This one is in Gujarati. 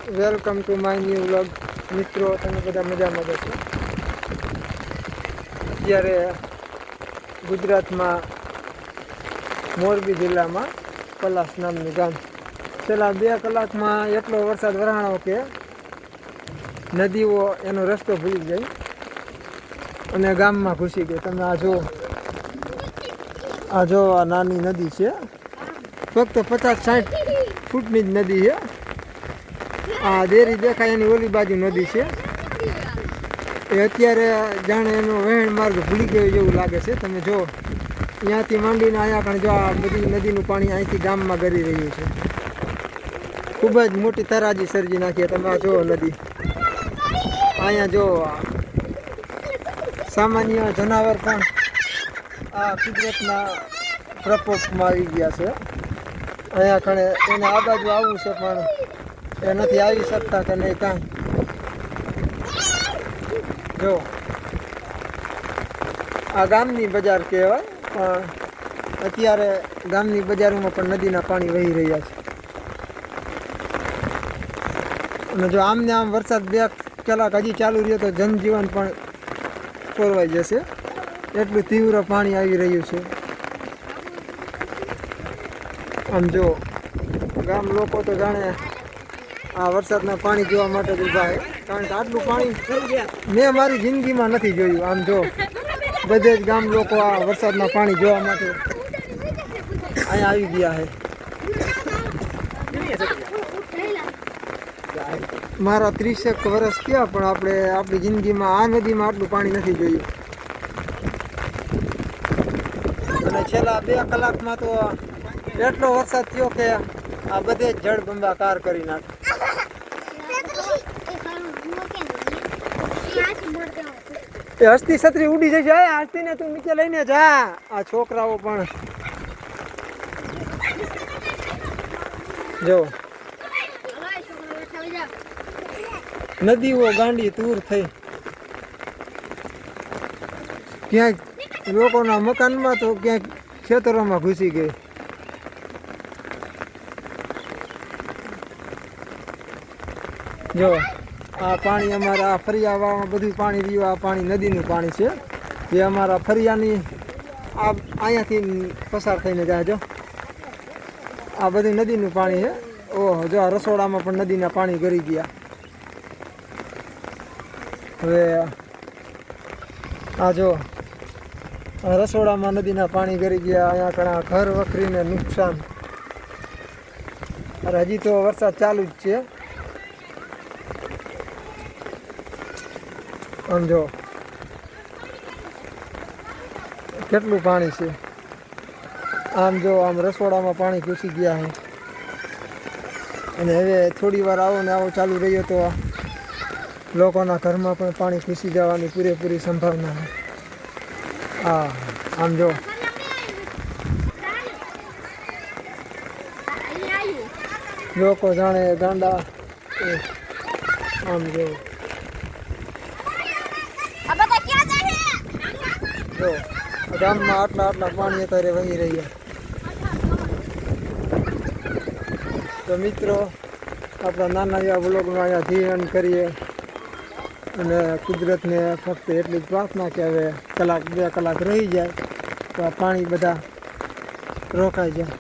Welcome to my new vlog. મિત્રો, તમે બધા મજામાં જશો. અત્યારે ગુજરાતમાં મોરબી જિલ્લામાં પલાસ નામનું ગામ. છેલ્લા 2 કલાકમાં એટલો વરસાદ વરહાણો કે નદીઓ એનો રસ્તો ભૂલી ગઈ અને ગામમાં ઘૂસી ગઈ. તમે આ જો આ નાની નદી છે, ફક્ત 50-60 ફૂટની જ નદી છે. આ દેરી દેખાય એની ઓલી બાજુ નદી છે. એ અત્યારે જાણે એનો વહેણ માર્ગ ભૂલી ગયો જેવું લાગે છે. તમે જો અહીંયાથી માંડીને અહીંયા પણ જો આ બધી નદીનું પાણી અહીંથી ગામમાં ગરી રહ્યું છે. ખૂબ જ મોટી તરાજી સર્જી નાખીએ. તમે આ જો નદી, અહીંયા જો સામાન્ય જનાવર પણ આ કુદરતના પ્રકોપમાં આવી ગયા છે. અહીંયા કણે એને આ બાજુ આવવું છે પણ એ નથી આવી શકતા કે નહીં કાંઈ. જો આ ગામની બજાર કહેવાય, પણ અત્યારે ગામની બજારોમાં પણ નદીના પાણી વહી રહ્યા છે. અને જો આમને આમ વરસાદ 2 કલાક હજી ચાલુ રહ્યો તો જનજીવન પણ ખોરવાઈ જશે. એટલું તીવ્ર પાણી આવી રહ્યું છે. આમ જો ગામ લોકો તો જાણે આ વરસાદના પાણી જોવા માટે જ ઊભા છે, કારણ કે આટલું પાણી મેં મારી જિંદગીમાં નથી જોયું. આમ જો બધે જ ગામ લોકો આ વરસાદના પાણી જોવા માટે અહીંયા આવી ગયા છે. મારા 30 વર્ષ થયા પણ આપણે આપણી જિંદગીમાં આ નદીમાં આટલું પાણી નથી જોયું. અને છેલ્લા 2 કલાકમાં તો એટલો વરસાદ થયો કે આ બધે જ જળબંબાકાર કરી નાખે. એ હસ્તી છત્રી ઉડી જશે. હસ્તીને તું નીચે લઈને જા. આ છોકરાઓ પણ જો નદીઓ ગાંડી તૂર થઈ. ક્યાંક લોકોના મકાનમાં તો ક્યાંક ખેતરોમાં ઘૂસી ગઈ. જો આ પાણી અમારા આ ફરિયામાં બધું પાણી રહ્યું. આ પાણી નદીનું પાણી છે જે અમારા ફરિયાની આ અહીંયાથી પસાર થઈને જાય. જો આ બધું નદીનું પાણી છે. ઓહો, જો આ રસોડામાં પણ નદીના પાણી ગરી ગયા. હવે આ જો આ રસોડામાં નદીના પાણી ગરી ગયા. અહીંયા ઘણા ઘર વખરીને નુકસાન. અરે હજી તો વરસાદ ચાલુ જ છે. આમ જો કેટલું પાણી છે. આમ જો આમ રસોડામાં પાણી ઘૂસી ગયા છે. અને હવે થોડી વાર આવો ને આવો ચાલુ રહ્યો તો લોકોના ઘરમાં પણ પાણી ઘૂસી જવાની પૂરેપૂરી સંભાવના છે. હા, આમ જો લોકો જાણે ગાંડા. આમ જો જો ગામમાં આટલા પાણી અત્યારે વહી રહ્યા. તો મિત્રો, આપણા નાના એવા બ્લોગનું અહીંયા ધ્યાન કરીએ અને કુદરતને ફક્ત એટલી જ પ્રાર્થના કે હવે 1-2 કલાક રહી જાય તો આ પાણી બધા રોકાઈ જાય.